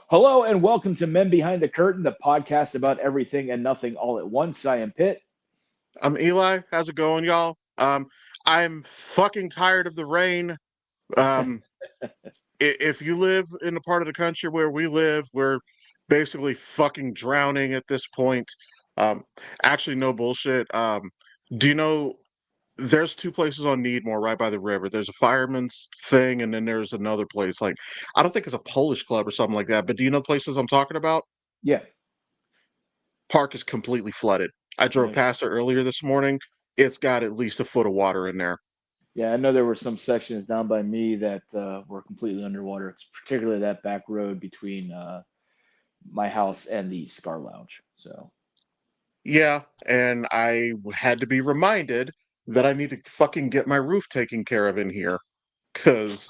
Hello and welcome to Men Behind the Curtain, the podcast about everything and nothing all at once. I am Pitt. I'm Eli. How's it going, y'all? I'm fucking tired of the rain. Um, if you live in the part of the country where we live, we're basically fucking drowning at this point. Um, actually, no bullshit. Do you know there's two places on Needmore right by the river? There's a fireman's thing, and then there's another place. Like, I don't think it's a Polish club or something like that, but do you know the places I'm talking about? Yeah, Park is completely flooded. I drove yeah, past it earlier this morning. It's got at least a foot of water in there. yeah. I know there were some sections down by me that were completely underwater, particularly that back road between my house and the Cigar Lounge. So, Yeah, and had to be reminded that I need to fucking get my roof taken care of in here. Because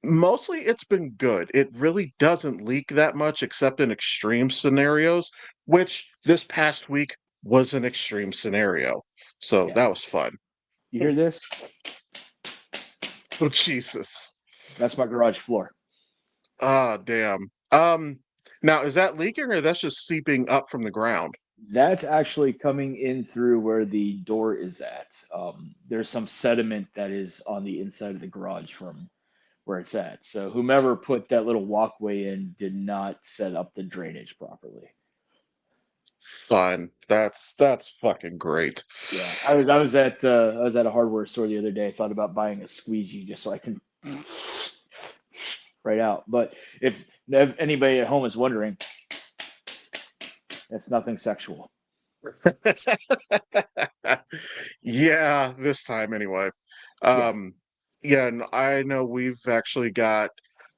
mostly it's been good. It really doesn't leak that much except in extreme scenarios, which this past week was an extreme scenario. So yeah. that was fun. You hear this? Oh, Jesus. That's my garage floor. Ah, damn. Now is that leaking or that's just seeping up from the ground? That's actually coming in through where the door is at. There's some sediment that is on the inside of the garage from where it's at. So whomever put that little walkway in did not set up the drainage properly. Fun. That's fucking great. Yeah, I was at a hardware store the other day. I thought about buying a squeegee just so I can right out. But if anybody at home is wondering, it's nothing sexual. Yeah, this time anyway. Yeah, Um, yeah, and I know we've actually got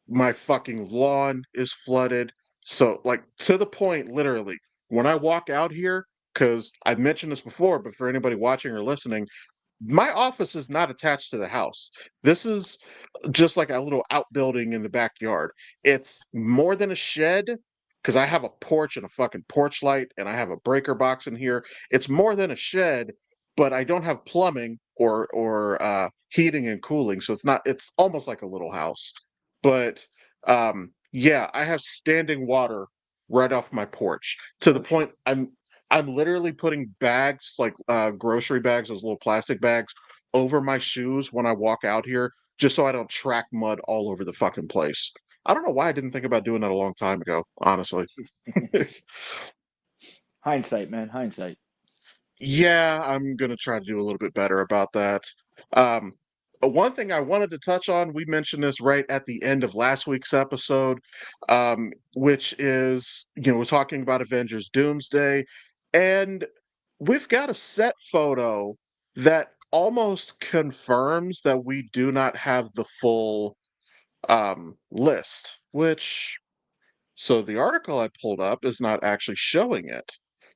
my fucking lawn is flooded. So, like, to the point, literally, when I walk out here, because I've mentioned this before, but for anybody watching or listening, my office is not attached to the house. This is just like a little outbuilding in the backyard. It's more than a shed because I have a porch and a fucking porch light and I have a breaker box in here. It's more than a shed, but I don't have plumbing or heating and cooling, so it's almost like a little house. But yeah, I have standing water right off my porch to the oh shit. point I'm literally putting bags like grocery bags, those little plastic bags, over my shoes when I walk out here, just so I don't track mud all over the fucking place. I don't know why I didn't think about doing that a long time ago, honestly. Hindsight, man, hindsight. Yeah, I'm gonna try to do a little bit better about that. Um, one thing I wanted to touch on, we mentioned this right at the end of last week's episode, which is, we're talking about Avengers Doomsday, and we've got a set photo that almost confirms that we do not have the full list, so the article I pulled up is not actually showing it.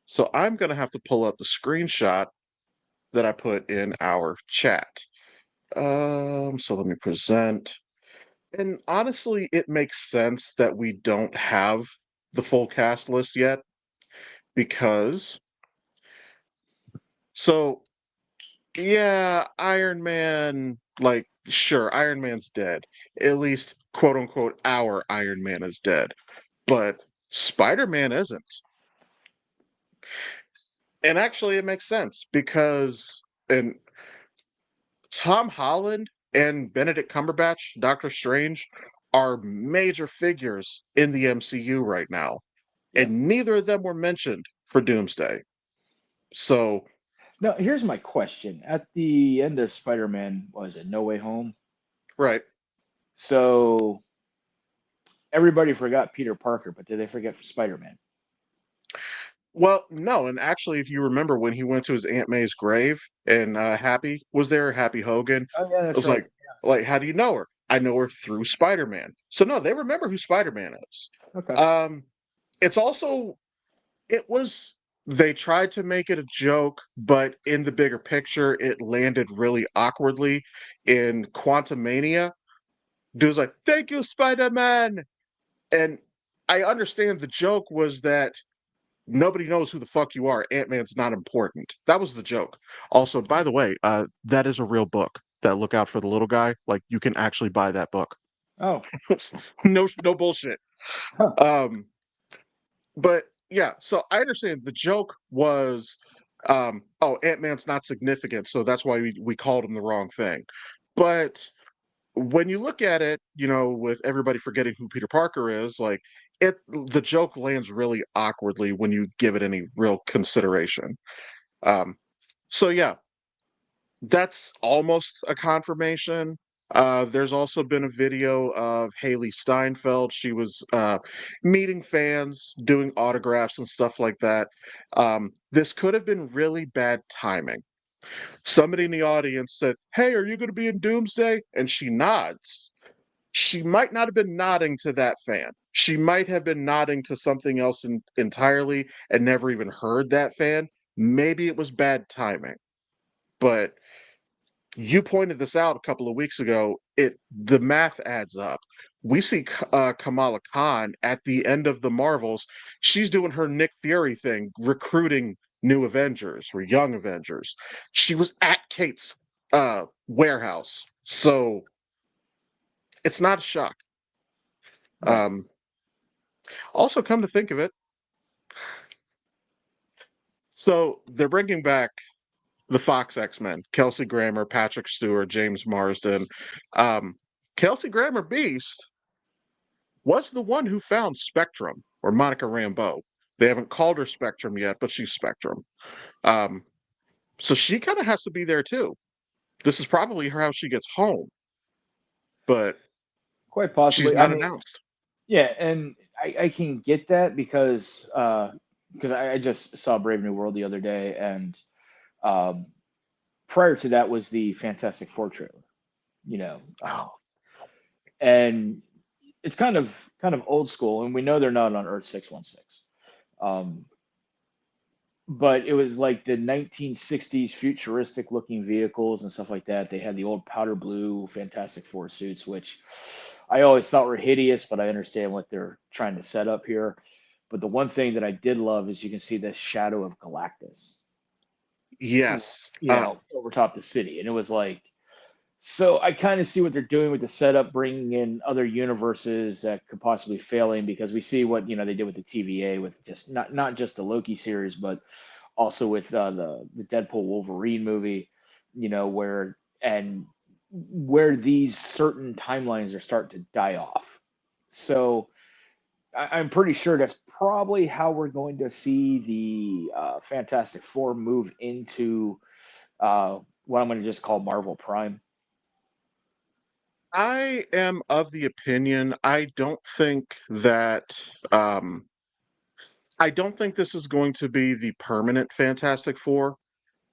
So I'm going to have to pull up the screenshot that I put in our chat. So let me present. And honestly, it makes sense that we don't have the full cast list yet because, so yeah, Iron Man, like, sure, Iron Man's dead. At least, quote unquote, our Iron Man is dead. But Spider Man isn't. And actually, it makes sense because and Tom Holland and Benedict Cumberbatch, Doctor Strange, are major figures in the MCU right now, Yeah. and neither of them were mentioned for Doomsday. So, Now, here's my question. At the end of Spider-Man, was it No Way Home? right. So everybody forgot Peter Parker, but did they forget Spider-Man? Well, no, and actually, if you remember when he went to his Aunt May's grave and Happy was there, Happy Hogan, Oh yeah, it that's was right. like, how do you know her? I know her through Spider-Man. So no, they remember who Spider-Man is. Okay. Um, it's also it was they tried to make it a joke, but in the bigger picture, it landed really awkwardly. In Quantumania, dude's like, "Thank you, Spider-Man," and I understand the joke was that nobody knows who the fuck you are. Ant-Man's not important. That was the joke. Also, by the way, that is a real book. That Look Out for the Little Guy. Like you can actually buy that book. Oh, No bullshit. huh. Um, but yeah, so I understand the joke was, oh, Ant-Man's not significant, so that's why we called him the wrong thing. But when you look at it, with everybody forgetting who Peter Parker is, like the joke lands really awkwardly when you give it any real consideration. Um, so yeah, that's almost a confirmation. There's also been a video of Haley Steinfeld. She was meeting fans, doing autographs and stuff like that. This could have been really bad timing. Somebody in the audience said, "Hey, are you going to be in Doomsday?" And she nods. She might not have been nodding to that fan. She might have been nodding to something else entirely and never even heard that fan. Maybe it was bad timing, but you pointed this out a couple of weeks ago. The math adds up. We see Kamala Khan at the end of the Marvels. She's doing her Nick Fury thing, recruiting new Avengers or young Avengers. She was at Kate's warehouse, so it's not a shock. Right. Um, Also, come to think of it, so they're bringing back the Fox X-Men, Kelsey Grammer, Patrick Stewart, James Marsden. Um, Kelsey Grammer Beast was the one who found Spectrum or Monica Rambeau. They haven't called her Spectrum yet, but she's Spectrum. Um, so she kind of has to be there too. This is probably how she gets home, but Quite she's possibly. I not mean, announced. yeah, and I can get that because I just saw Brave New World the other day, and um, prior to that was the Fantastic Four trailer, you know, Oh, and it's kind of old school, and we know they're not on Earth 616. Um, but it was like the 1960s futuristic looking vehicles and stuff like that. They had the old powder blue Fantastic Four suits, which I always thought were hideous, but I understand what they're trying to set up here. But the one thing that I did love is you can see the shadow of Galactus, yes. over top the city. And it was like, so I kind of see what they're doing with the setup, bringing in other universes that could possibly failing because we see what they did with the TVA with just not just the Loki series, but also with the Deadpool Wolverine movie, where these certain timelines are starting to die off. So I'm pretty sure that's probably how we're going to see the Fantastic Four move into what I'm going to just call Marvel Prime. I am of the opinion um I don't think this is going to be the permanent Fantastic Four.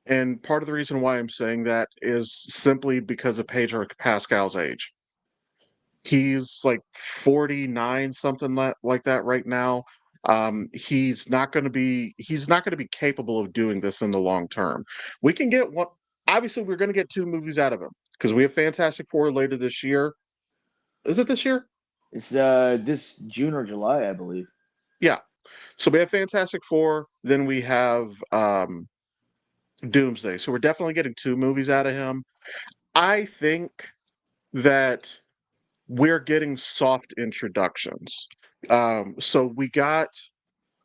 And part of the reason why I'm saying that is simply because of Pedro Pascal's age. He's like 49, something like that right now. He's not going to be capable of doing this in the long term. We can get one. Obviously, we're going to get two movies out of him because we have Fantastic Four later this year. Is it this year? It's this June or July, I believe. Yeah. So we have Fantastic Four, then we have Doomsday. So we're definitely getting two movies out of him. I think that we're getting soft introductions. So we got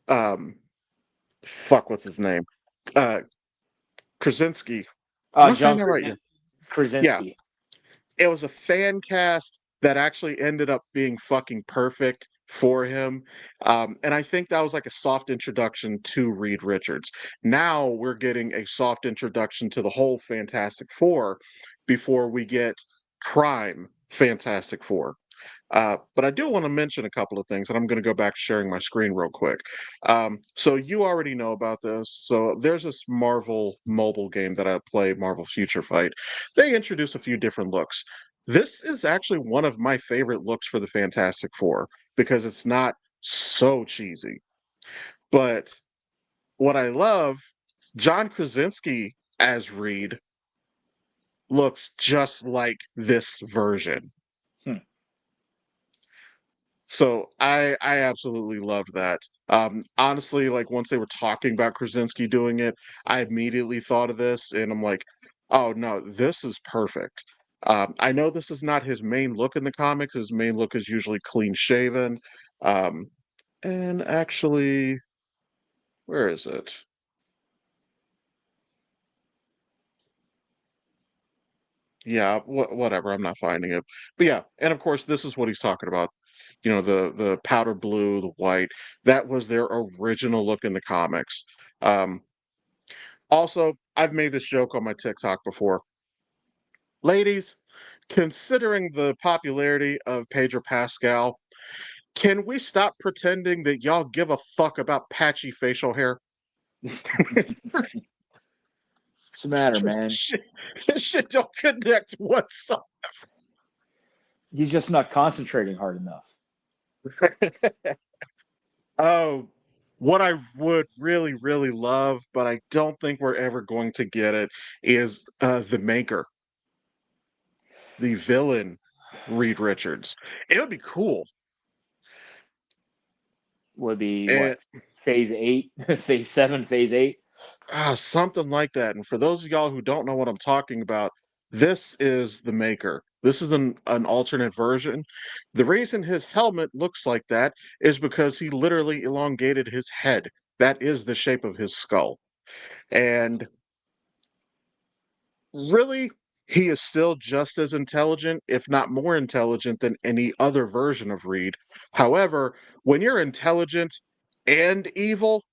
um fuck, what's his name? Uh Krasinski. Am I saying John that right? Yeah. Yeah. Krasinski. It was a fan cast that actually ended up being fucking perfect for him. And I think that was like a soft introduction to Reed Richards. Now we're getting a soft introduction to the whole Fantastic Four before we get Prime Fantastic Four. But I do want to mention a couple of things, and I'm going to go back to sharing my screen real quick. So you already know about this. So there's this Marvel mobile game that I play, Marvel Future Fight. They introduce a few different looks. This is actually one of my favorite looks for the Fantastic Four because it's not so cheesy. But what I love, John Krasinski as Reed looks just like this version. Hmm. So I absolutely loved that. Honestly, like once they were talking about Krasinski doing it, I immediately thought of this, and I'm like, oh no, this is perfect. I know this is not his main look in the comics. His main look is usually clean shaven. Um, and actually, where is it? Yeah, whatever. I'm not finding it. But yeah, and of course, this is what he's talking about. You know, the powder blue, the white. That was their original look in the comics. Um, Also, I've made this joke on my TikTok before. Ladies, considering the popularity of Pedro Pascal, can we stop pretending that y'all give a fuck about patchy facial hair? What's the matter, This man? shit, this shit don't connect whatsoever. He's just not concentrating hard enough. Oh, what I would really, really love, but I don't think we're ever going to get it, is the Maker, the villain, Reed Richards. It would be cool. Would be And what, phase 8, phase 7, phase 8. something like that. And for those of y'all who don't know what I'm talking about, this is the Maker. This is an alternate version. The reason his helmet looks like that is because he literally elongated his head. That is the shape of his skull. And really, he is still just as intelligent, if not more intelligent, than any other version of Reed. However, when you're intelligent and evil,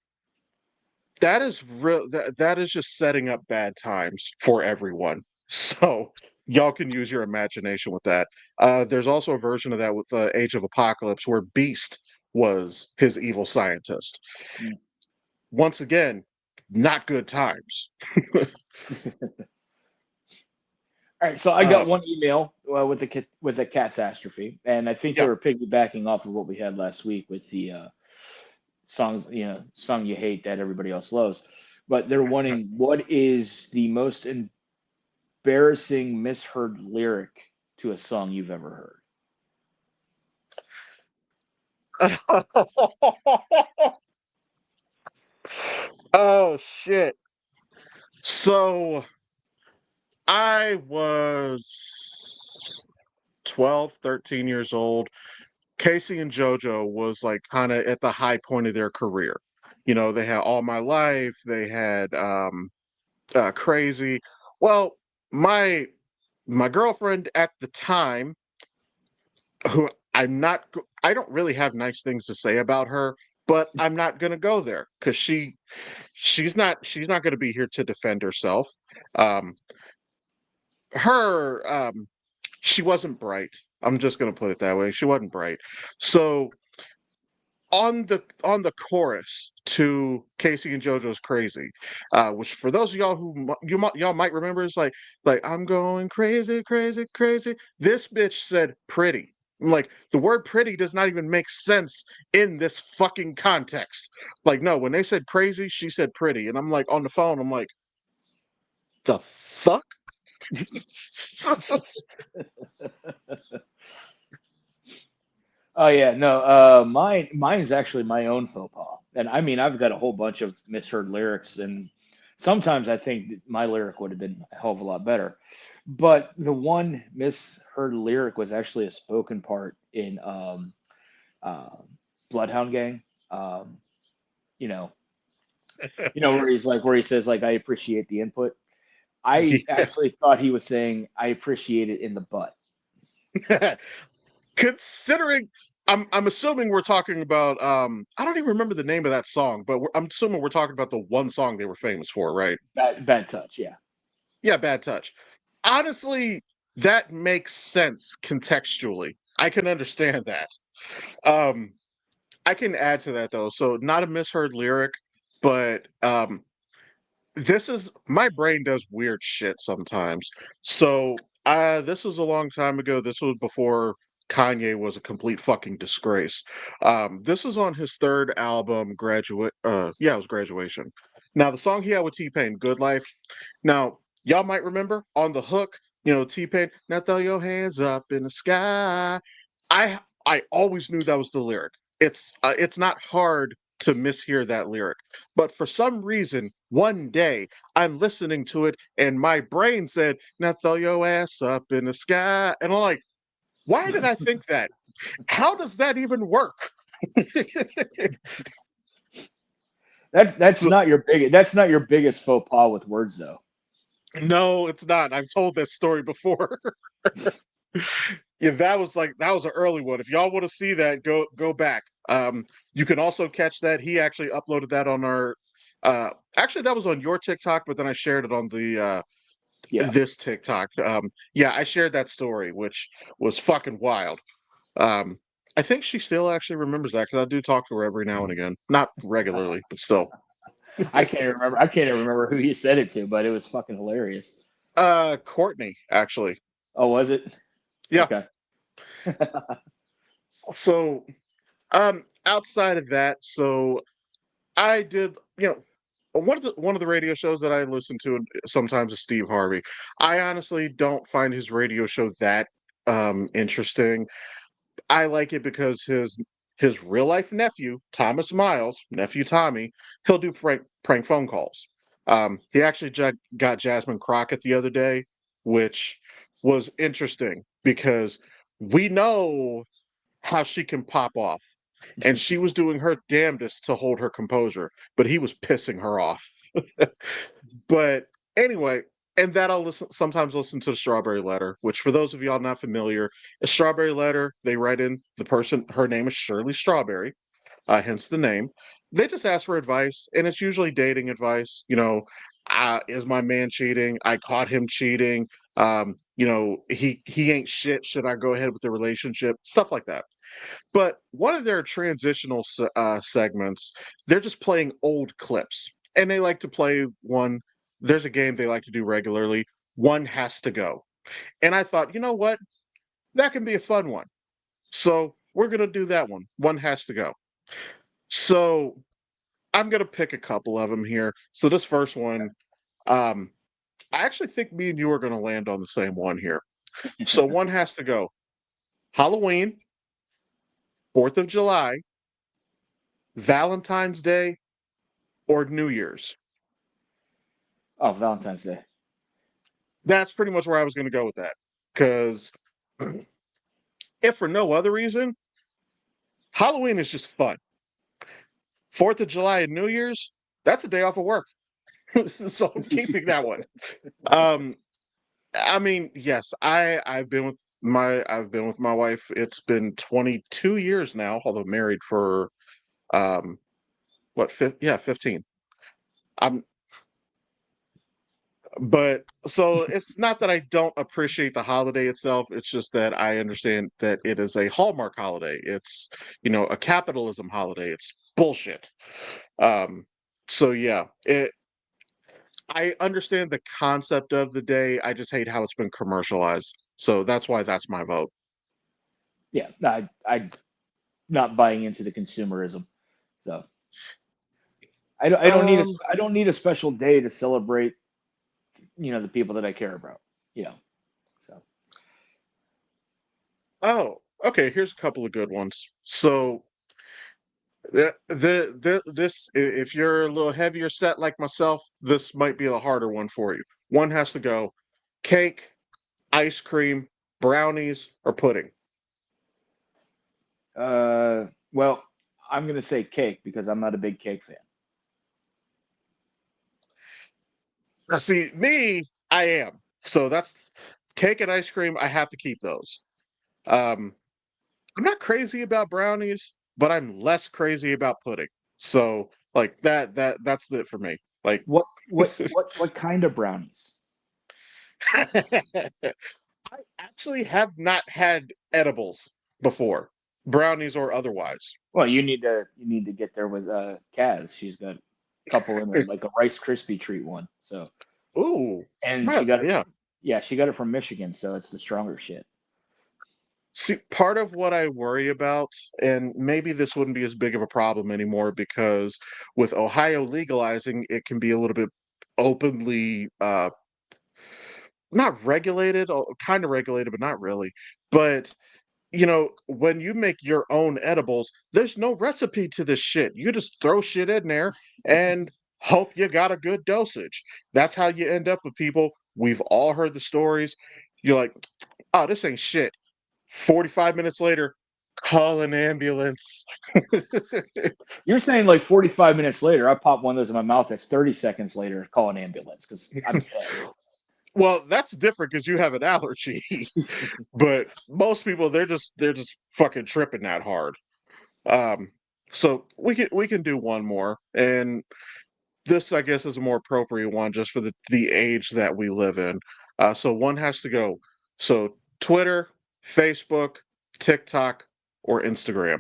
that is real. That is just setting up bad times for everyone. So y'all can use your imagination with that. There's also a version of that with Age of Apocalypse where Beast was his evil scientist. Mm. Once again, not good times. All right, so I got Um, one email with the catastrophe, and I think they yeah. were piggybacking off of what we had last week with the songs, song you hate that everybody else loves. But they're wanting what is the most embarrassing misheard lyric to a song you've ever heard? Oh shit. So I was 12, 13 years old. Casey and JoJo was like kind of at the high point of their career. You know, they had All My Life, they had Crazy. Well, my my girlfriend at the time, who I don't really have nice things to say about her, but I'm not gonna go there because she's not gonna be here to defend herself. Um, her she wasn't bright. I'm just gonna put it that way. She wasn't bright. So on the chorus to Casey and JoJo's "Crazy," which for those of y'all y'all might remember is like I'm going crazy, crazy, crazy. This bitch said "pretty." I'm like, the word "pretty" does not even make sense in this fucking context. Like, no, when they said "crazy," she said "pretty," and I'm like on the phone. I'm like, the fuck. Oh yeah, no, mine's actually my own faux pas, and I mean I've got a whole bunch of misheard lyrics, and sometimes I think that my lyric would have been a hell of a lot better. But the one misheard lyric was actually a spoken part in uh, Bloodhound Gang. Um, you know, where he says like I appreciate the input. I actually thought he was saying I appreciate it in the butt. Yeah. Considering I'm assuming we're talking about I don't even remember the name of that song, but I'm assuming we're talking about the one song they were famous for, right? Bad touch, yeah. Yeah, Bad Touch. Honestly, that makes sense contextually. I can understand that. Um I can add to that though. So not a misheard lyric, but this is my brain does weird shit sometimes. So this was a long time ago. This was before Kanye was a complete fucking disgrace. This was on his third album, Graduate. Yeah, it was Graduation. Now the song he had with T Pain, Good Life. Now y'all might remember on the hook, T Pain. Now throw your hands up in the sky. I always knew that was the lyric. It's not hard to mishear that lyric. But for some reason, one day I'm listening to it and my brain said, "Now throw your ass up in the sky." And I'm like, why did I think that? How does that even work? That's So, not your biggest faux pas with words though. no, it's not. I've told that story before. Yeah, that was an early one. If y'all want to see that, go back. You can also catch that. He actually uploaded that on our actually that was on your TikTok, but then I shared it on the Yeah. this TikTok. Yeah, I shared that story, which was fucking wild. Um, I think she still actually remembers that because I do talk to her every now and again. Not regularly, but still. I can't even remember who he said it to, but it was fucking hilarious. Courtney, actually. Oh, was it? Yeah. Okay. So, outside of that, so I did, one of the radio shows that I listen to sometimes is Steve Harvey. I honestly don't find his radio show that interesting. I like it because his real life nephew, Thomas Miles, nephew Tommy, he'll do prank phone calls. He actually got Jasmine Crockett the other day, which was interesting because we know how she can pop off. And she was doing her damnedest to hold her composure, but he was pissing her off. But anyway, and that I'll sometimes listen to the Strawberry Letter, which for those of y'all not familiar, a Strawberry Letter, they write in the person, her name is Shirley Strawberry, hence the name. They just ask for advice, and it's usually dating advice. Is my man cheating? I caught him cheating. He ain't shit. Should I go ahead with the relationship? Stuff like that. But one of their transitional segments, they're just playing old clips, and they like to play one. There's a game they like to do regularly. One has to go, and I thought, you know what, that can be a fun one. So we're gonna do that one. One has to go. So I'm gonna pick a couple of them here. So this first one, um, I actually think me and you are gonna land on the same one here. So one has to go. Halloween, 4th of July, Valentine's Day, or New Year's. Oh, Valentine's Day. That's pretty much where I was going to go with that. Because if for no other reason, Halloween is just fun. 4th of July and New Year's, that's a day off of work. So I'm keeping that one. Um, I mean, yes, I've been with my wife. It's been 22 years now, although married for um yeah, 15. I'm But so it's not that I don't appreciate the holiday itself. It's just that I understand that it is a Hallmark holiday. It's, a capitalism holiday. It's bullshit. Um, so yeah, I understand the concept of the day. I just hate how it's been commercialized. So that's why that's my vote. Yeah, I not buying into the consumerism. So Um, I don't need a special day to celebrate, the people that I care about. You know. So oh, okay, here's a couple of good ones. So if you're a little heavier set like myself, this might be a harder one for you. One has to go cake, ice cream, brownies, or pudding. well, I'm gonna say cake because I'm not a big cake fan. Now, see, me, I am. So that's cake and ice cream. I have to keep those. Um, I'm not crazy about brownies, but I'm less crazy about pudding. So like that's it for me. Like What kind of brownies? I actually have not had edibles before, brownies or otherwise. Well, you need to get there with Kaz. She's got a couple in there, like a Rice Krispie treat one. So Ooh, and she got it yeah. from yeah, she got it from Michigan, so it's the stronger shit. See, part of what I worry about, and maybe this wouldn't be as big of a problem anymore because with Ohio legalizing, it can be a little bit openly not regulated, kind of regulated, but not really. But when you make your own edibles, there's no recipe to this shit. You just throw shit in there and hope you got a good dosage. That's how you end up with people. We've all heard the stories. You're like, oh, this ain't shit. 45 minutes later, call an ambulance. You're saying like 45 minutes later, I pop one of those in my mouth. That's 30 seconds later. Call an ambulance because I'm dead. Well, that's different because you have an allergy. But most people, they're just fucking tripping that hard. Um, so we can do one more, and this I guess is a more appropriate one just for the age that we live in. So one has to go. So Twitter, Facebook, TikTok, or Instagram,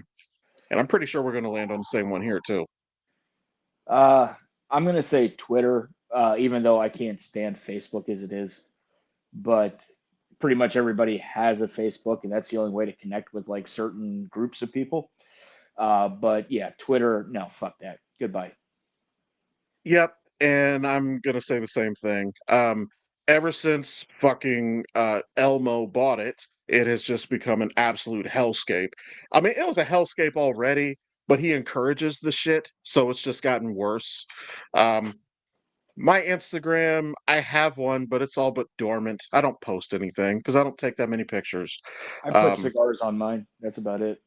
and I'm pretty sure we're going to land on the same one here too. Uh, I'm gonna say Twitter, even though I can't stand Facebook as it is. But pretty much everybody has a Facebook, and that's the only way to connect with like certain groups of people. But yeah, Twitter, no, fuck that. Goodbye. Yep, and I'm gonna say the same thing. Ever since fucking Elmo bought it, it has just become an absolute hellscape. I mean, it was a hellscape already, but he encourages the shit, so it's just gotten worse. Um, my Instagram, I have one, but it's all but dormant. I don't post anything because I don't take that many pictures. I put Um, cigars on mine. That's about it.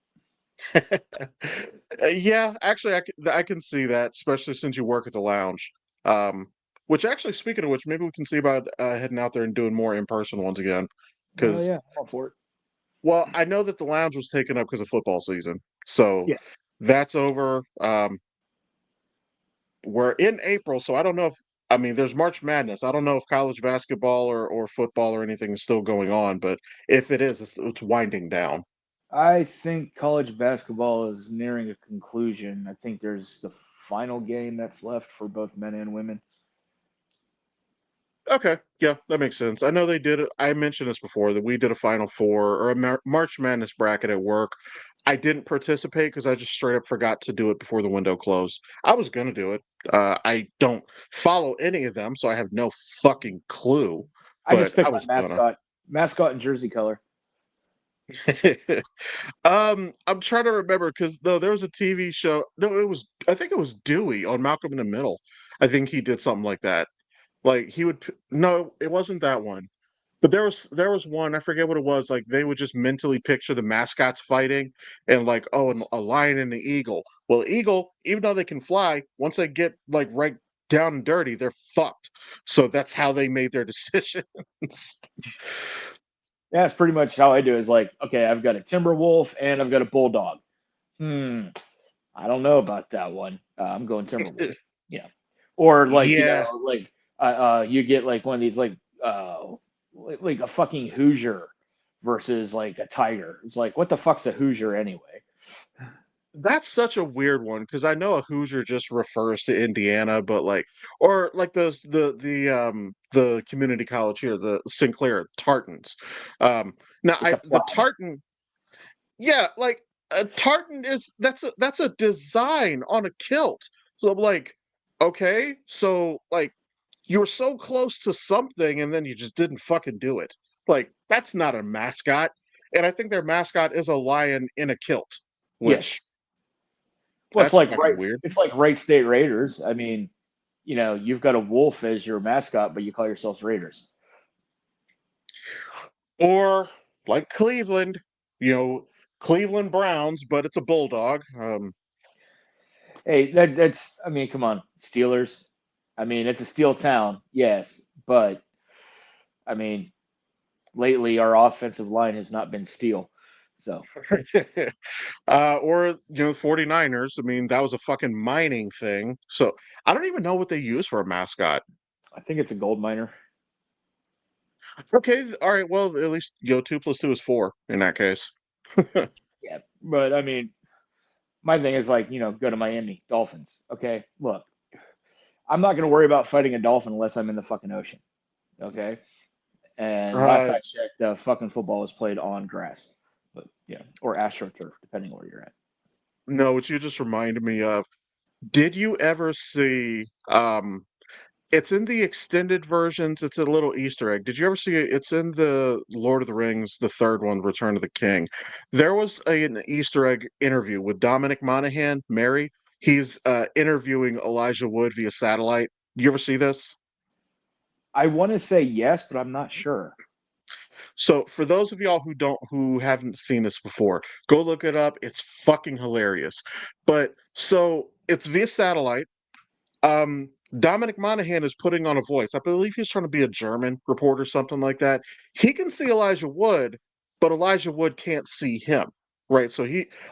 Yeah, actually, I can see that, especially since you work at the lounge. Um, which actually, speaking of which, maybe we can see about heading out there and doing more in-person ones again. Oh Because, yeah, I'm all for it. well, I know that the lounge was taken up because of football season, so Yeah, that's over. We're in April, so I don't know if I mean there's March Madness. I don't know if college basketball or football or anything is still going on, but if it is, it's winding down. I think college basketball is nearing a conclusion. I think there's the final game that's left for both men and women. Okay, yeah, that makes sense. I know they did it. I mentioned this before that we did a Final Four or a March Madness bracket at work. I didn't participate because I just straight up forgot to do it before the window closed. I was gonna do it. I don't follow any of them, so I have no fucking clue. I just But I picked my was gonna. mascot and jersey color. I'm trying to remember because no, there was a TV show. No, it was. I think it was Dewey on Malcolm in the Middle. I think he did something like that. Like he would. No, it wasn't that one. But there was one, I forget what it was, like, they would just mentally picture the mascots fighting and, like, oh, and a lion and the eagle. Well, eagle, even though they can fly, once they get, like, right down and dirty, they're fucked. So that's how they made their decisions. Yeah, that's pretty much how I do. Is like, okay, I've got a timber wolf and I've got a bulldog. Hmm, I don't know about that one. I'm going Timberwolf. Yeah. Or like, Yeah, like you get like one of these like a fucking Hoosier versus like a Tiger. It's like, what the fuck's a Hoosier anyway? that's such a weird one because I know a Hoosier just refers to Indiana, but, like or, like, the community college here, the Sinclair Tartans. Now It's I a the pride. tartan Yeah, like, a tartan is that's a design on a kilt. So I'm like, "Okay, so, like, you were so close to something and then you just didn't fucking do it." Like, that's not a mascot, and I think their mascot is a lion in a kilt, which Yes. Well, that's fucking weird. It's like Wright State Raiders. I mean, you've got a wolf as your mascot, but you call yourselves Raiders. Or, like Cleveland, you know, Cleveland Browns, but it's a bulldog, Hey, that's I mean, come on, Steelers. I mean, it's a steel town, yes, but I mean, lately our offensive line has not been steel. So or 49ers. I mean, that was a fucking mining thing. So I don't even know what they use for a mascot. I think it's a gold miner. Okay, all right. Well, at least 2 + 2 is 4 in that case. Yeah, but I mean, my thing is like, go to Miami Dolphins. Okay, look, I'm not going to worry about fighting a dolphin unless I'm in the fucking ocean. Okay, and last Uh, I checked, fucking football is played on grass, but yeah, or astroturf, depending where you're at. no, what you just reminded me of. Did you ever see? It's in the extended versions. It's a little Easter egg. Did you ever see it? It's in the Lord of the Rings, the third one, Return of the King. There was an Easter egg interview with Dominic Monaghan, Mary. He's interviewing Elijah Wood via satellite. You ever see this? I want to say yes, but I'm not sure. So for those of y'all who haven't seen this before, go look it up. It's fucking hilarious. But so it's via satellite. Um, Dominic Monaghan is putting on a voice. I believe he's trying to be a German reporter, something like that. He can see Elijah Wood, but Elijah Wood can't see him. Right. So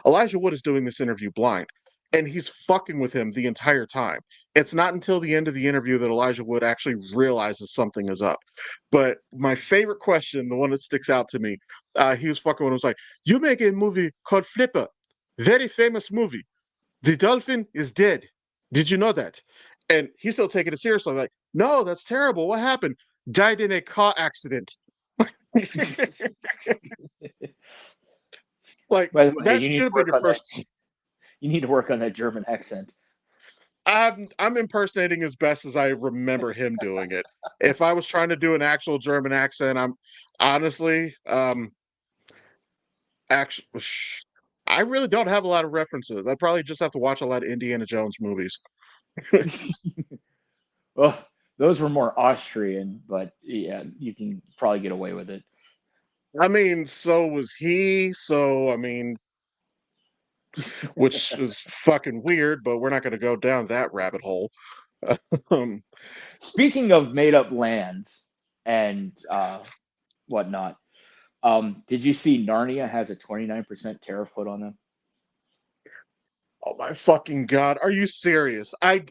Elijah Wood is doing this interview blind, and he's fucking with him the entire time. It's not until the end of the interview that Elijah Wood actually realizes something is up. But my favorite question, the one that sticks out to me, he was fucking when it was like, "You make a movie called Flipper, very famous movie. The dolphin is dead. Did you know that?" And he's still taking it seriously. Like, no, that's terrible. What happened? Died in a car accident. Like, By the way, that you need should to have been work your on that. first. You need to work on that German accent. I'm impersonating as best as I remember him doing it. If I was trying to do an actual German accent, I'm honestly, actually, I really don't have a lot of references. I probably just have to watch a lot of Indiana Jones movies. Well, those were more Austrian, but yeah, you can probably get away with it. I mean, so was he. So, I mean, which is fucking weird, but we're not going to go down that rabbit hole. Um, Speaking of made up lands and whatnot, did you see Narnia has a 29% tariff put on them? oh my fucking god, are you serious? I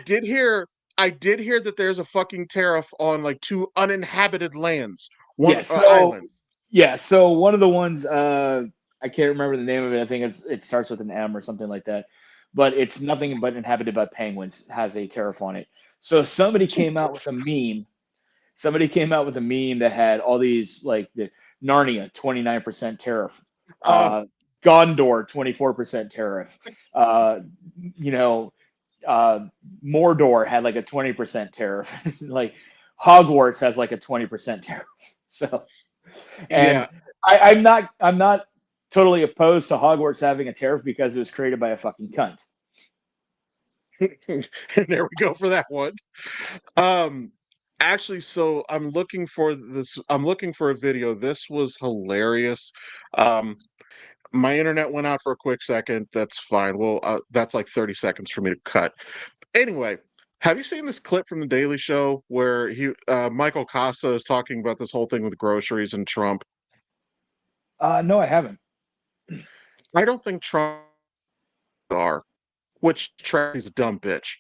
did hear that there's a fucking tariff on like two uninhabited lands, Yeah, one so island. yeah, so one of the ones I can't remember the name of it. I think it starts with an M or something like that. But it's nothing but inhabited by penguins has a tariff on it. So somebody came out with Jesus. a meme. Somebody came out with a meme that had all these like the Narnia 29% tariff, Uh, uh Gondor 24% tariff, uh you know uh Mordor had like a 20% tariff, like Hogwarts has like a 20% tariff. So and yeah, I'm not totally opposed to Hogwarts having a tariff because it was created by a fucking cunt. and there we go for that one. Um, actually, so I'm looking for this. I'm looking for a video. This was hilarious. Um, my internet went out for a quick second. That's fine. Well, that's like 30 seconds for me to cut. Anyway, have you seen this clip from The Daily Show where Michael Costa is talking about this whole thing with groceries and Trump? No, I haven't. I don't think Trump are, which Tracy's a dumb bitch.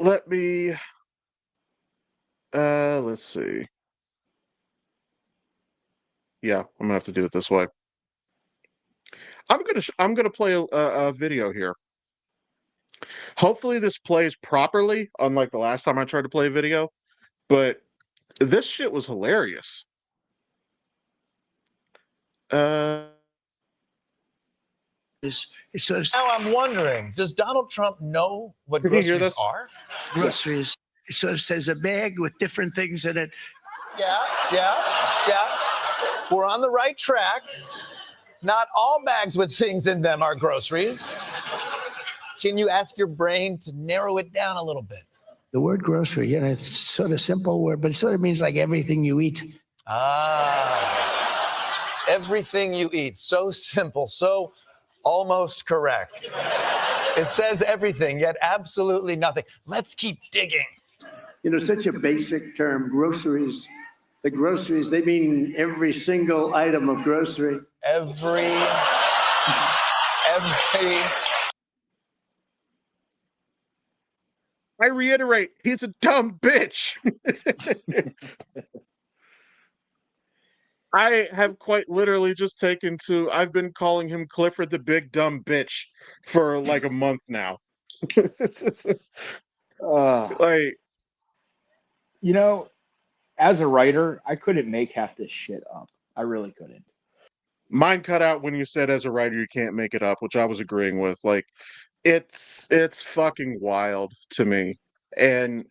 Let me let's see. Yeah, I'm gonna have to do it this way. I'm gonna play a video here. Hopefully this plays properly, unlike the last time I tried to play a video. But this shit was hilarious. Uh, is so now I'm wondering, does Donald Trump know what can you hear groceries this? are? Yes. Groceries. So it says a bag with different things in it. Yeah, yeah, yeah. We're on the right track. Not all bags with things in them are groceries. Can you ask your brain to narrow it down a little bit? The word grocery, it's sort of simple word, but it sort of means like everything you eat. Ah, everything you eat. So simple, so almost correct. It says everything, yet absolutely nothing. Let's keep digging. Such a basic term, groceries. The groceries, they mean every single item of grocery. Every. I reiterate, he's a dumb bitch. I have quite literally just taken to. I've been calling him Clifford the Big Dumb Bitch for like a month now. Uh, Like, you know, as a writer, I couldn't make half this shit up. I really couldn't. mine cut out when you said as a writer you can't make it up, which I was agreeing with. Like, It's fucking wild to me. And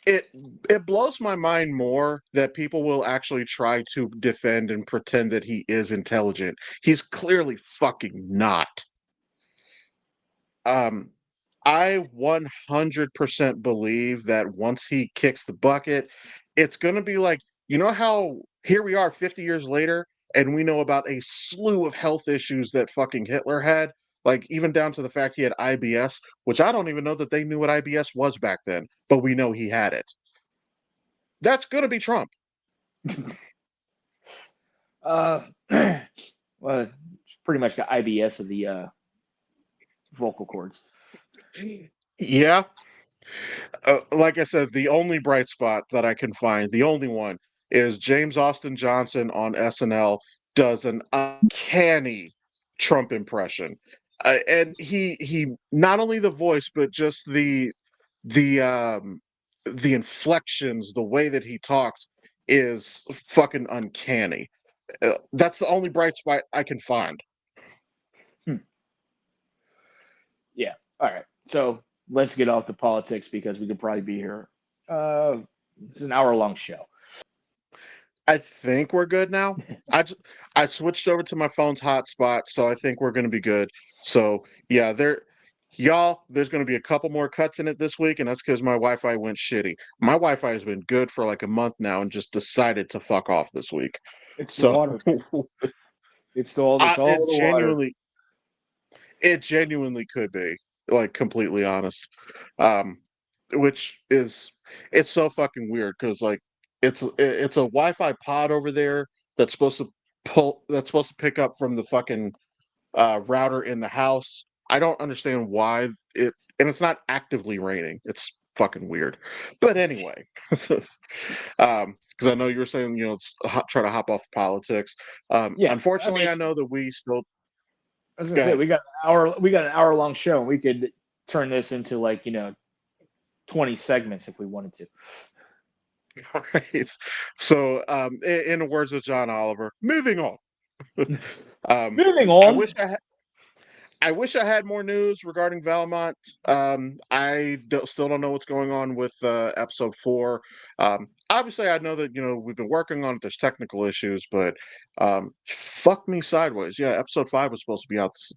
it it blows my mind more that people will actually try to defend and pretend that he is intelligent. He's clearly fucking not. Um, I 100% believe that once he kicks the bucket, it's going to be like, you know how here we are 50 years later and we know about a slew of health issues that fucking Hitler had, like even down to the fact he had IBS, which I don't even know that they knew what IBS was back then, but we know he had it. That's going to be Trump. Well, it's pretty much got IBS of the vocal cords. Yeah. Like I said, the only bright spot that I can find, the only one, is James Austin Johnson on SNL does an uncanny Trump impression, and he not only the voice but just the the inflections, the way that he talks is fucking uncanny. That's the only bright spot I can find. Yeah. All right. So let's get off the politics because we could probably be here. It's an hour-long show. I think we're good now. I switched over to my phone's hotspot, so I think we're going to be good. So yeah, there's going to be a couple more cuts in it this week, and that's because my Wi-Fi went shitty. My Wi-Fi has been good for like a month now, and just decided to fuck off this week. It's the So water. It's all the water. it genuinely could be, like, completely honest. Um, which is it's so fucking weird because like it's a Wi-Fi pod over there that's supposed to pick up from the fucking router in the house. I don't understand why and it's not actively raining. It's fucking weird. But anyway, because I know you were saying, try to hop off politics. Yeah. I Unfortunately, mean, I know that we still I was gonna go say ahead. we got an hour-long show, and we could turn this into like 20 segments if we wanted to. Right. So, in the words of John Oliver, moving on. um, Moving I on. wish I wish I had more news regarding Valmont. Still don't know what's going on with episode 4. Obviously, I know that we've been working on it. There's technical issues, but fuck me sideways. Yeah, episode 5 was supposed to be out this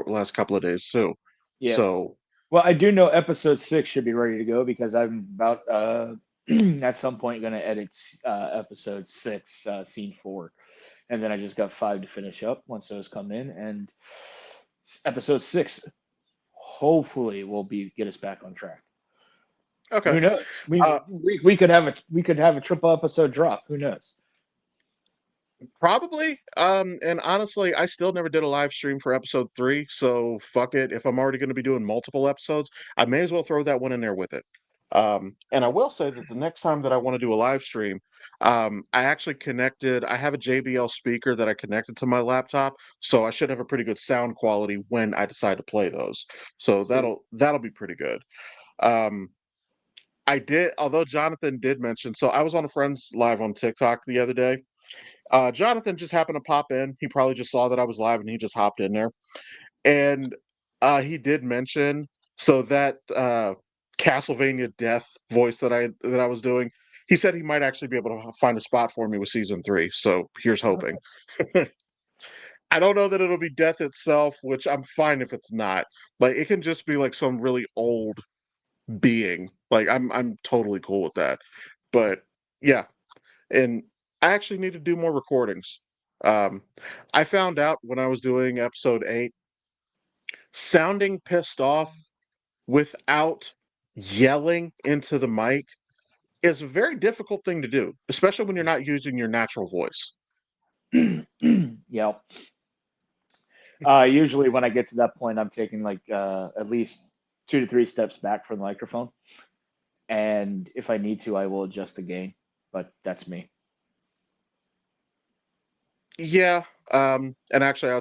last couple of days too. Yeah. So Well, I do know episode 6 should be ready to go because I'm about at some point going to edit episode 6, scene 4, and then I just got 5 to finish up once those come in, and episode 6 hopefully will be get us back on track. okay. Who knows? Uh, We could have a triple episode drop. Who knows? Probably. And honestly, I still never did a live stream for episode 3, so fuck it. If I'm already going to be doing multiple episodes, I may as well throw that one in there with it. And I will say that the next time that I want to do a live stream, I actually I have a JBL speaker that I connected to my laptop, so I should have a pretty good sound quality when I decide to play those. So Sweet. that'll be pretty good. Um, although Jonathan did mention, so I was on a friend's live on TikTok the other day. Jonathan just happened to pop in. He probably just saw that I was live and he just hopped in there. And he did mention so that Castlevania Death voice that I was doing. He said he might actually be able to find a spot for me with season 3. So here's Oh, hoping. nice. I don't know that it'll be Death itself, which I'm fine if it's not. Like it can just be like some really old being. Like I'm totally cool with that. But yeah, and I actually need to do more recordings. Um, I found out when I was doing episode 8, sounding pissed off without yelling into the mic is a very difficult thing to do, especially when you're not using your natural voice. Yeah. Usually when I get to that point, I'm taking like at least 2 to 3 steps back from the microphone, and if I need to, I will adjust the gain. But that's me. Yeah, and actually,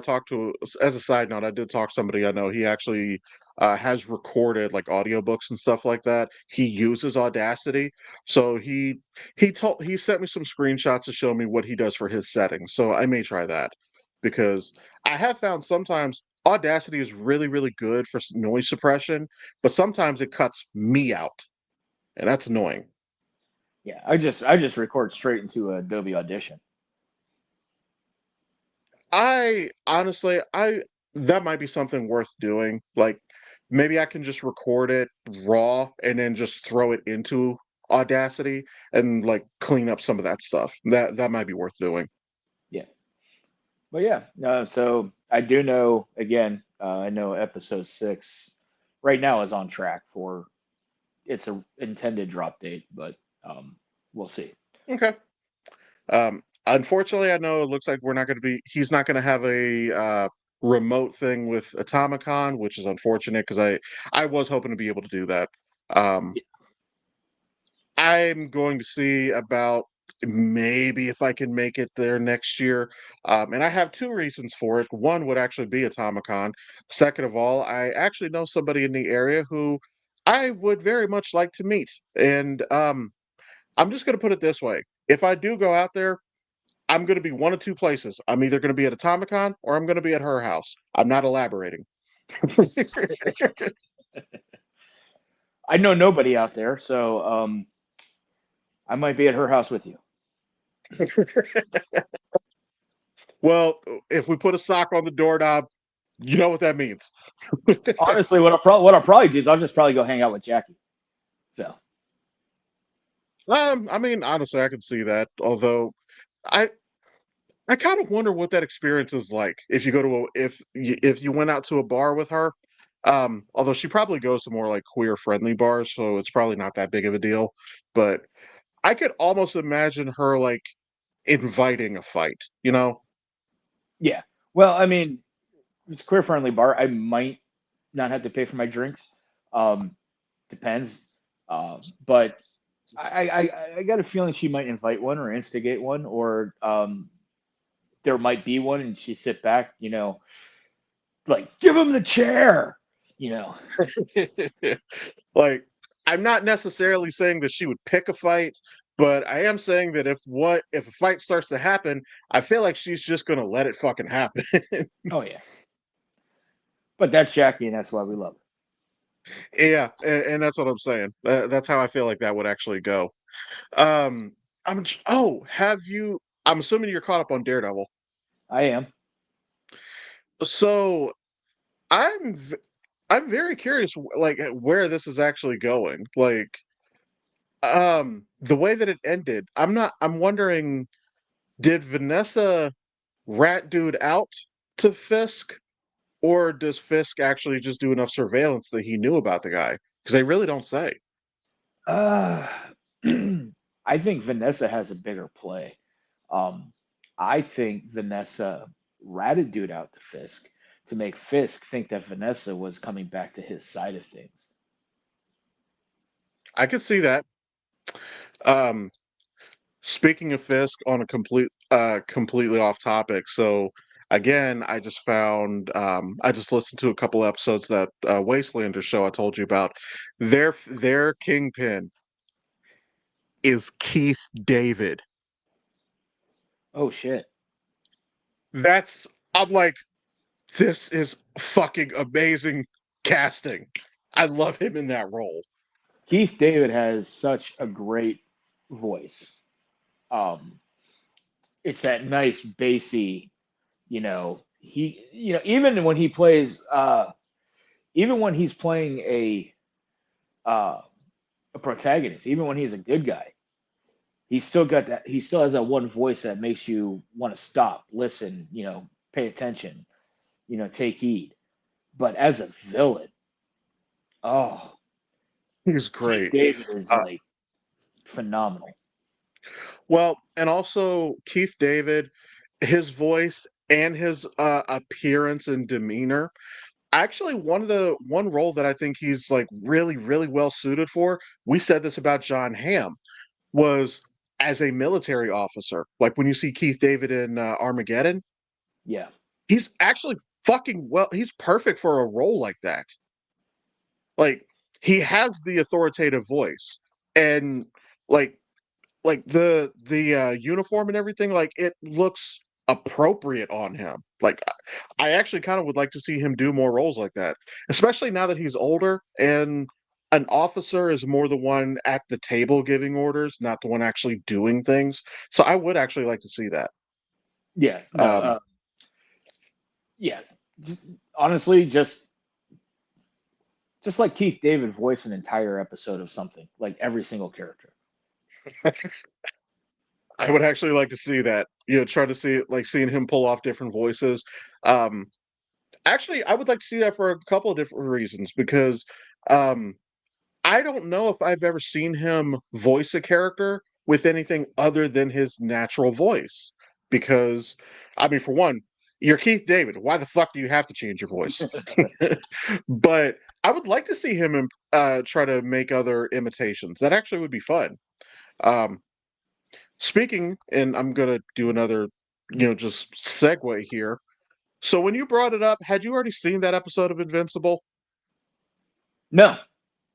as a side note, I did talk to somebody I know. He actually has recorded like audiobooks and stuff like that. He uses Audacity, so he sent me some screenshots to show me what he does for his settings. So I may try that because I have found sometimes Audacity is really, really good for noise suppression, but sometimes it cuts me out, and that's annoying. Yeah, I just record straight into Adobe Audition. I honestly, I that might be something worth doing. Like maybe I can just record it raw and then just throw it into Audacity and like clean up some of that stuff. That might be worth doing. Yeah, but yeah, so I do know again. I know episode 6 right now is on track for its a intended drop date, but we'll see. Okay. Unfortunately, I know it looks like we're not going to be. He's not going to have a remote thing with Atomicon, which is unfortunate because I was hoping to be able to do that. Um, I'm going to see about maybe if I can make it there next year. And I have two reasons for it. One would actually be Atomicon. Second of all, I actually know somebody in the area who I would very much like to meet. And I'm just going to put it this way: if I do go out there, I'm going to be one of two places. I'm either going to be at Atomicon or I'm going to be at her house. I'm not elaborating. I know nobody out there, so I might be at her house with you. Well, if we put a sock on the doorknob, you know what that means. Honestly, what I'll probably do is I'll just probably go hang out with Jackie. So I mean, honestly, I can see that. Although, I I kind of wonder what that experience is like if you go to if you went out to a bar with her. Although she probably goes to more like queer friendly bars, so it's probably not that big of a deal. But I could almost imagine her like inviting a fight. You know? yeah, well, I mean, it's a queer friendly bar. I might not have to pay for my drinks. Um, Depends. But I got a feeling she might invite one or instigate one, or there might be one, and she sit back, like give him the chair, you know. Like, I'm not necessarily saying that she would pick a fight, but I am saying that if a fight starts to happen, I feel like she's just gonna let it fucking happen. Oh yeah, but that's Jackie, and that's why we love Yeah, and that's what I'm saying. That's how I feel like that would actually go. Um, oh, have you? I'm assuming you're caught up on Daredevil. her. I am. So I'm v- I'm very curious, like where this is actually going. Like, the way that it ended, I'm wondering, did Vanessa rat dude out to Fisk, or does Fisk actually just do enough surveillance that he knew about the guy? Because they really don't say. Uh, I think Vanessa has a bigger play. Um, I think Vanessa ratted dude out to Fisk to make Fisk think that Vanessa was coming back to his side of things. I could see that. Um, Speaking of Fisk, on a completely off topic. So again, I just listened to a couple episodes that Wastelander show I told you about. Their kingpin is Keith David. Oh shit. That's I'm like, this is fucking amazing casting. I love him in that role. Keith David has such a great voice. Um, it's that nice bassy, even when he plays, even when he's playing uh, a protagonist, even when he's a good guy, he's still got that. He still has that one voice that makes you want to stop, listen, pay attention, take heed. But as a villain, oh, He's Keith great. David is Uh, like phenomenal. well, and also Keith David, his voice and his appearance and demeanor. Actually, one role that I think he's like really, really well suited for. We said this about John Hamm, was as a military officer. Like when you see Keith David in Armageddon, Yeah, he's actually fucking well. He's perfect for a role like that. Like he has the authoritative voice, and like like the uniform and everything. Like it looks appropriate on him. Like, I actually kind of would like to see him do more roles like that, especially now that he's older and an officer is more the one at the table giving orders, not the one actually doing things. So I would actually like to see that. Yeah, no, Um, yeah. Honestly, just like Keith David voice an entire episode of something, like every single character. I would actually like to see that. Try to see like seeing him pull off different voices. Um, Actually, I would like to see that for a couple of different reasons because um, I don't know if I've ever seen him voice a character with anything other than his natural voice. Because, I mean, for one, you're Keith David. Why the fuck do you have to change your voice? But I would like to see him try to make other imitations. That actually would be fun. Um, Speaking, and I'm gonna do another, just segue here. So when you brought it up, had you already seen that episode of Invincible? No,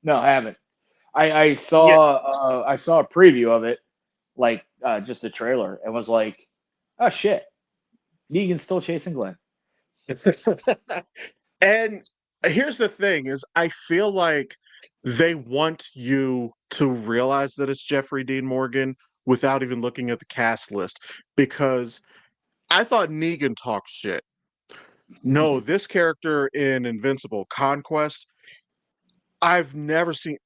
no, I haven't. Yeah. I saw a preview of it, like just a trailer, and was like, oh shit, Negan's still chasing Glenn. And here's the thing is I feel like they want you to realize that it's Jeffrey Dean Morgan without even looking at the cast list because I thought Negan talked shit. No, this character in Invincible Conquest, I've never seen.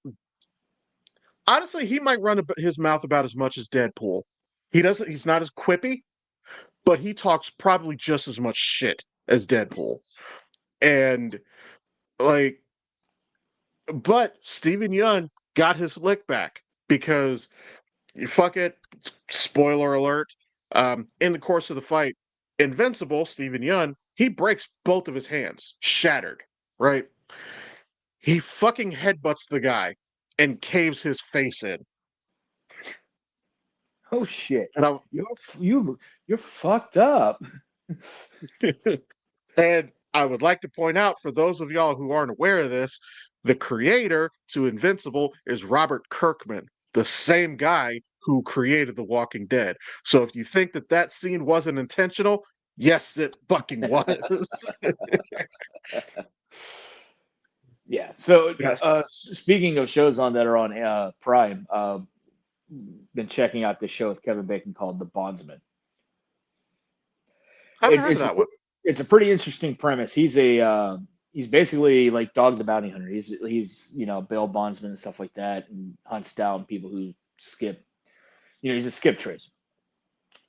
Honestly, he might run his mouth about as much as Deadpool. He's not as quippy, but he talks probably just as much shit as Deadpool. And like, but Steven Yeun got his lick back because fuck it, spoiler alert. In the course of the fight, Invincible, Steven Yeun, he breaks both of his hands, shattered, right? He fucking headbutts the guy and caves his face in. Oh shit, And I you're fucked up. and I would like to point out for those of y'all who aren't aware of this, the creator to Invincible is Robert Kirkman, the same guy who created The Walking Dead. So if you think that that scene wasn't intentional, yes, it fucking was. Yeah. So, Yeah. speaking of shows on that are on Prime, been checking out this show with Kevin Bacon called The Bondsman. I haven't heard of It's a that one. it's a pretty interesting premise. He's basically like Dog the Bounty Hunter. He's bail bondsman and stuff like that, and hunts down people who skip. He's a skip trace.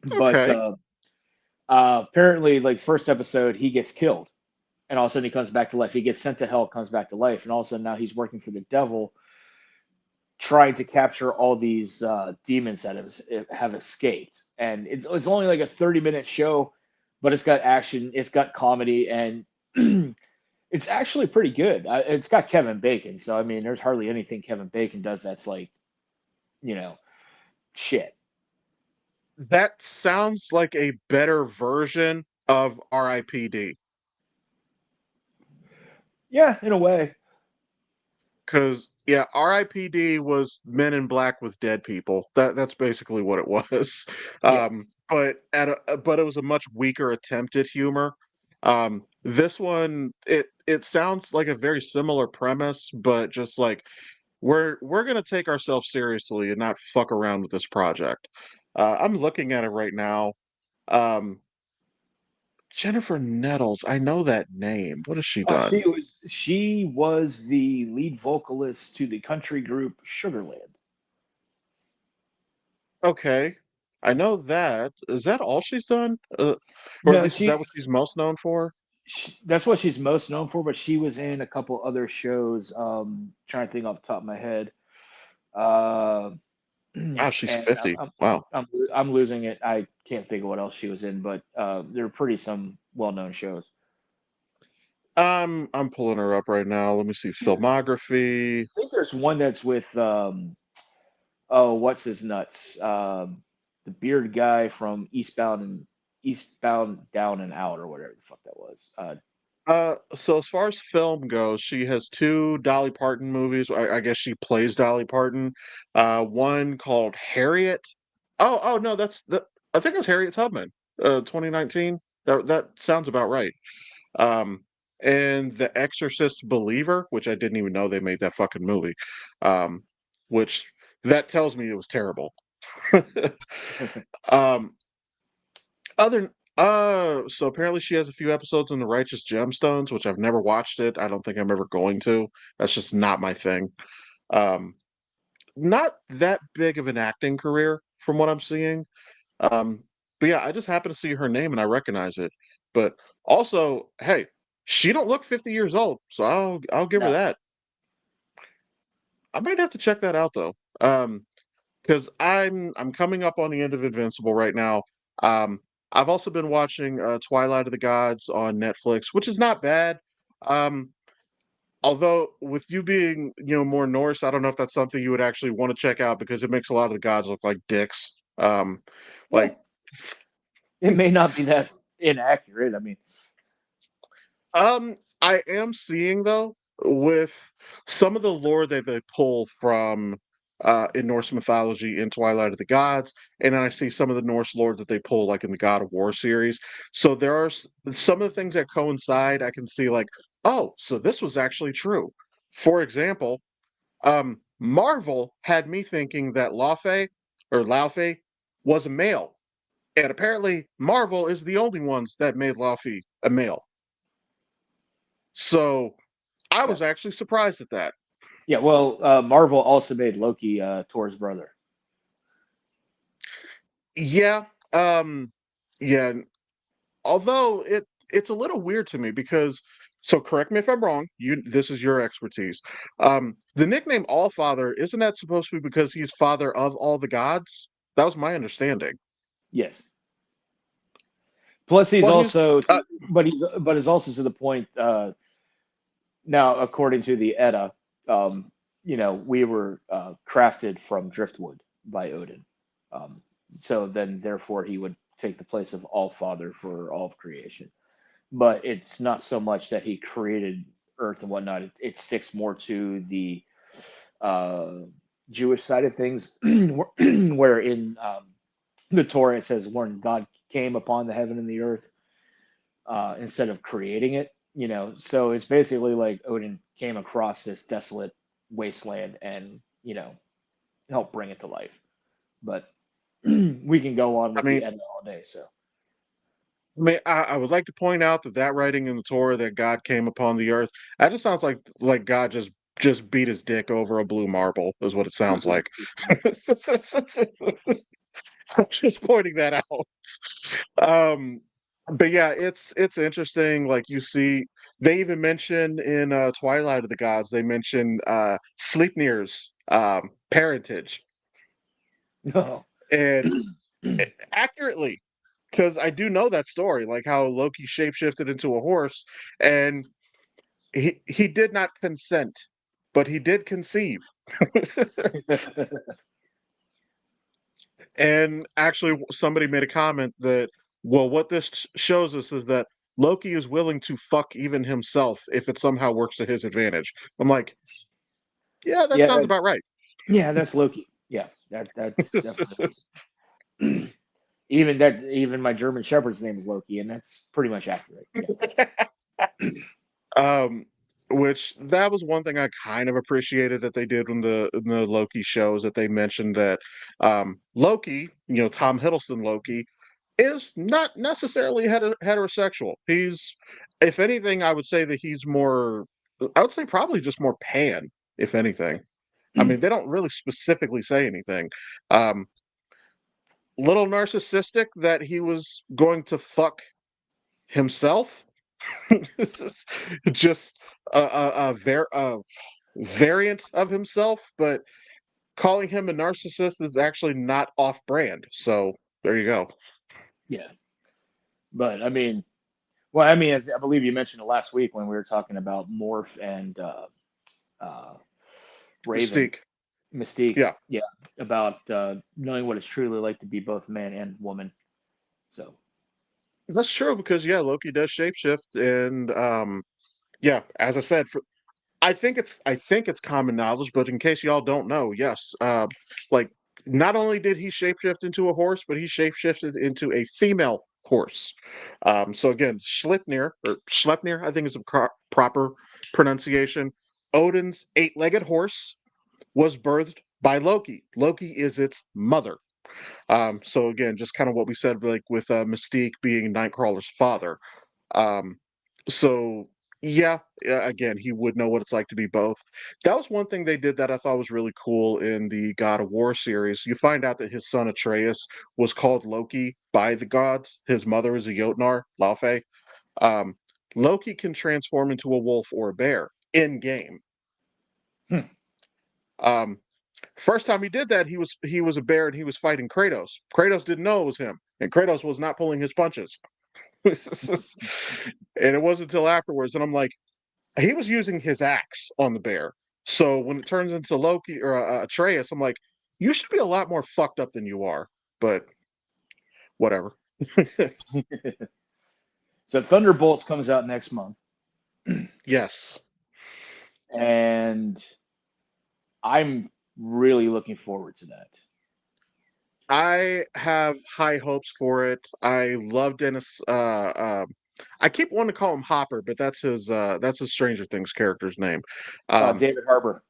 But Okay. apparently, like first episode, he gets killed, and all of a sudden he comes back to life. He gets sent to hell, comes back to life, and all of a sudden now he's working for the devil, trying to capture all these demons that have escaped. And it's only like a 30-minute show, but it's got action, it's got comedy, and it's actually pretty good. It's got Kevin Bacon, so I mean, there's hardly anything Kevin Bacon does that's like, you know, shit. That sounds like a better version of RIPD. Yeah, in a way. Because yeah, RIPD was Men in Black with dead people. That's basically what it was. Yeah. But it was a much weaker attempt at humor. This one it sounds like a very similar premise, but just like we're gonna take ourselves seriously and not fuck around with this project. I'm looking at it right now. Um, Jennifer Nettles, I know that name. What has she done? She was the lead vocalist to the country group Sugarland. Okay. I know that. Is that all she's done? Or at No, least is that what she's most known for? that's what she's most known for, but she was in a couple other shows. Trying to think off the top of my head. Uh, Wow, she's and 50. Wow. I'm losing it. I can't think of what else she was in, but they're pretty some well-known shows. I'm pulling her up right now. Let me see filmography. I think there's one that's with oh, what's his nuts? The beard guy from Eastbound Down and Out or whatever the fuck that was. So as far as film goes, she has two Dolly Parton movies. I guess she plays Dolly Parton. One called Harriet. Oh no, I think it's Harriet Tubman. 2019. That sounds about right. Um, and The Exorcist Believer, which I didn't even know they made that fucking movie. Which that tells me it was terrible. um, other so apparently she has a few episodes in The Righteous Gemstones, which I've never watched it. I don't think I'm ever going to. That's just not my thing. Um, not that big of an acting career from what I'm seeing. Um, but yeah, I just happen to see her name and I recognize it. But also, hey, she don't look 50 years old, so I'll give her No. that. I might have to check that out though. Because I'm coming up on the end of Invincible right now. Um, I've also been watching Twilight of the Gods on Netflix, which is not bad. Um, although with you being more Norse, I don't know if that's something you would actually want to check out because it makes a lot of the gods look like dicks. Yeah, Like it may not be that inaccurate. I mean, I am seeing though with some of the lore that they pull from in Norse mythology in Twilight of the Gods, and then I see some of the Norse lore that they pull like in the God of War series. So there are some of the things that coincide. I can see like, oh, so this was actually true. For example, Marvel had me thinking that Laufey was a male, and apparently Marvel is the only ones that made Laufey a male. So I yeah, was actually surprised at that. yeah. Well, Marvel also made Loki Thor's brother. Yeah, um, yeah. Although it's a little weird to me because so correct me if I'm wrong. This is your expertise. The nickname Allfather isn't that supposed to be because he's father of all the gods? That was my understanding. Yes. Plus, he's Well, he's also, but he's also to the point. Now, according to the Edda, we were crafted from driftwood by Odin. So then, therefore, he would take the place of All Father for all of creation. But it's not so much that he created Earth and whatnot. It sticks more to the uh, Jewish side of things, where in the Torah it says, "When God came upon the heaven and the earth," instead of creating it. So it's basically like Odin came across this desolate wasteland and helped bring it to life. But we can go on I with the mean, end all day. So I would like to point out that writing in the Torah that God came upon the earth, that just sounds like God just beat his dick over a blue marble, is what it sounds like. I'm just pointing that out. Um, but yeah, it's interesting. Like you see, they even mention in Twilight of the Gods, they mention Sleipnir's parentage, no, and accurately, because I do know that story, like how Loki shapeshifted into a horse, and he did not consent, but he did conceive. And actually, somebody made a comment that, well, what this shows us is that Loki is willing to fuck even himself if it somehow works to his advantage. I'm like, yeah, that yeah, sounds about right. yeah, that's Loki. Yeah, that's definitely even my German Shepherd's name is Loki, and that's pretty much accurate. um, which that was one thing I kind of appreciated that they did in the Loki shows that they mentioned that Loki, Tom Hiddleston Loki, is not necessarily heterosexual. He's, if anything, I would say that he's more. I would say probably just more pan, if anything. I mean, they don't really specifically say anything. Um, little narcissistic that he was going to fuck himself. Just a variant of himself, but calling him a narcissist is actually not off brand. So there you go. Yeah, but I mean, well, I mean, I believe you mentioned it last week when we were talking about Morph and uh, Raven, Mystique. Mystique. Yeah, Yeah, about knowing what it's truly like to be both man and woman. So that's true because yeah, Loki does shapeshift, and yeah, as I said, I think it's common knowledge, but in case y'all don't know, yes, like not only did he shapeshift into a horse, but he shapeshifted into a female horse. So again, Schleipnir, I think is the proper pronunciation. Odin's eight-legged horse was birthed by Loki. Loki is its mother. So again, just kind of what we said, like with Mystique being Nightcrawler's father. Um, so yeah, again, he would know what it's like to be both. That was one thing they did that I thought was really cool in the God of War series. You find out that his son Atreus was called Loki by the gods. His mother is a Jotnar, Laufey. Um, Loki can transform into a wolf or a bear in game. Hmm. Um, First time he did that, he was a bear and he was fighting Kratos. Kratos didn't know it was him, and Kratos was not pulling his punches. And it wasn't until afterwards, and I'm like, he was using his axe on the bear. So when it turns into Loki or Atreus, I'm like, you should be a lot more fucked up than you are. But whatever. So Thunderbolts comes out next month, Yes. and I'm really looking forward to that. I have high hopes for it. I love Dennis. I keep wanting to call him Hopper, but that's his Stranger Things character's name. David Harbour.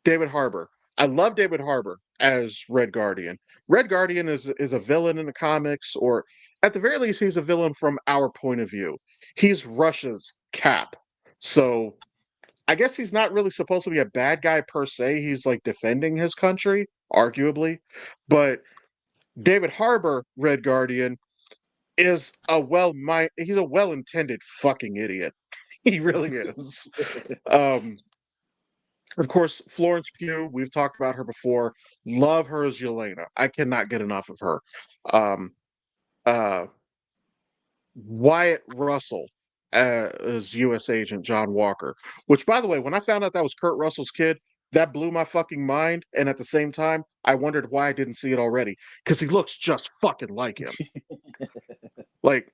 David Harbour. I love David Harbour as Red Guardian. Red Guardian is a villain in the comics, or at the very least, he's a villain from our point of view. He's Russia's Cap, so I guess he's not really supposed to be a bad guy per se. He's like defending his country, arguably, but David Harbour, Red Guardian, is he's a well-intended fucking idiot. He really is. Of course, Florence Pugh, we've talked about her before. Love her as Yelena. I cannot get enough of her. Um, uh, Wyatt Russell as U.S. Agent John Walker, which, by the way, when I found out that was Kurt Russell's kid, that blew my fucking mind. And at the same time, I wondered why I didn't see it already, because he looks just fucking like him. Like,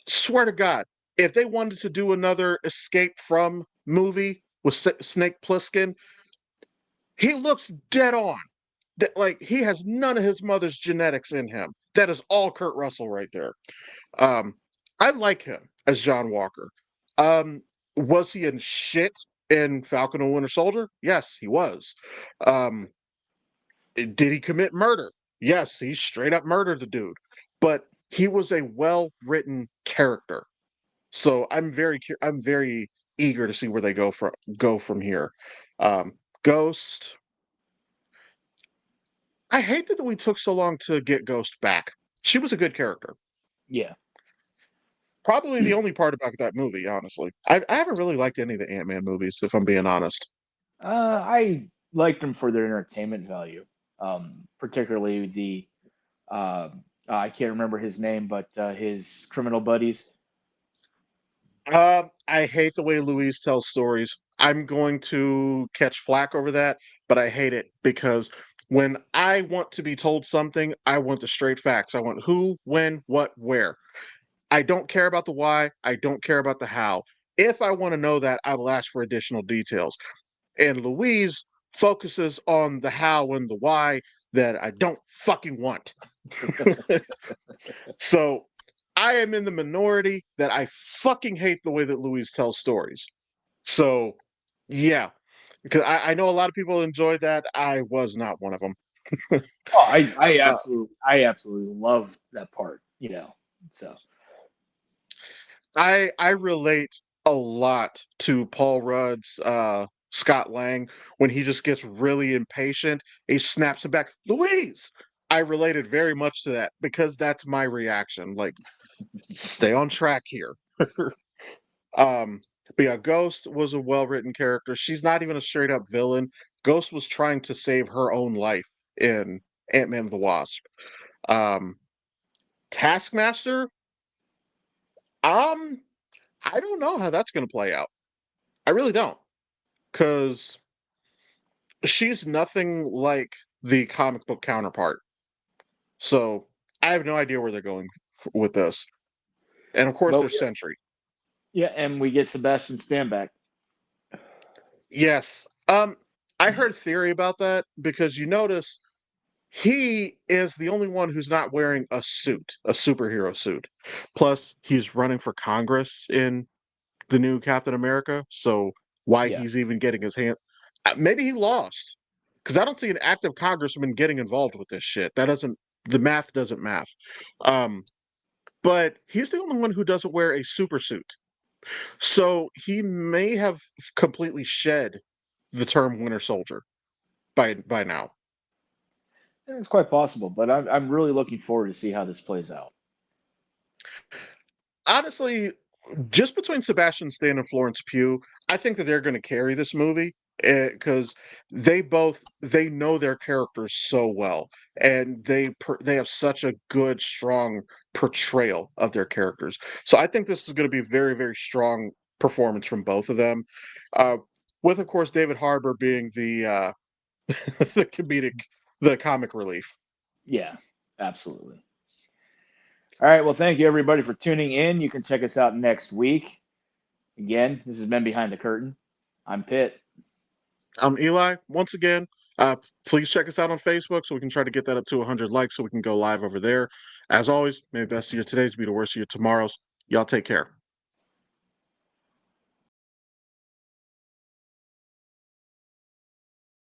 swear to God, if they wanted to do another Escape From movie with Snake Plissken, he looks dead on. Like, he has none of his mother's genetics in him. That is all Kurt Russell right there. Um, I like him as John Walker. Um, was he in shit in Falcon and Winter Soldier? Yes, he was. Um, did he commit murder? Yes, he straight up murdered the dude. But he was a well-written character. So I'm very eager to see where they go from here. Ghost. I hate that we took so long to get Ghost back. She was a good character. Yeah. Probably the only part about that movie, honestly. I haven't really liked any of the Ant-Man movies, if I'm being honest. I liked them for their entertainment value, particularly the I can't remember his name, but his criminal buddies. I hate the way Louise tells stories. I'm going to catch flack over that, but I hate it because when I want to be told something, I want the straight facts. I want who, when, what, where. I don't care about the why. I don't care about the how. If I want to know that, I will ask for additional details. And Louise focuses on the how and the why that I don't fucking want. So I am in the minority that I fucking hate the way that Louise tells stories. So yeah, because I know a lot of people enjoyed that. I was not one of them. Oh, I Uh, absolutely love that part. So I relate a lot to Paul Rudd's Scott Lang when he just gets really impatient. He snaps it back, Louise. I related very much to that because that's my reaction. Like, stay on track here. um, but yeah, Ghost was a well-written character. She's not even a straight-up villain. Ghost was trying to save her own life in Ant-Man and the Wasp. Um, Taskmaster, um, I don't know how that's going to play out. I really don't, because she's nothing like the comic book counterpart. So I have no idea where they're going with this. And of course, but there's Sentry. yeah, and we get Sebastian Stan back. Yes. I heard theory about that because you notice he is the only one who's not wearing a suit, a superhero suit. Plus, he's running for Congress in the new Captain America, so why Yeah. he's even getting his hand? Maybe he lost, because I don't see an active congressman getting involved with this shit. That doesn't the math doesn't math. Um, but he's the only one who doesn't wear a super suit, so he may have completely shed the term Winter Soldier by now. It's quite possible, but I'm really looking forward to see how this plays out. Honestly, just between Sebastian Stan and Florence Pugh, I think that they're going to carry this movie because they know their characters so well, and they have such a good, strong portrayal of their characters. So I think this is going to be a very, very strong performance from both of them. Uh, with of course David Harbour being the the comedic, the comic relief. Yeah, absolutely. All right. Well, thank you everybody for tuning in. You can check us out next week. Again, this has been Behind the Curtain. I'm Pitt. I'm Eli. Once again, please check us out on Facebook so we can try to get that up to 100 likes so we can go live over there. As always, may the best of your todays be the worst of your tomorrows. Y'all take care.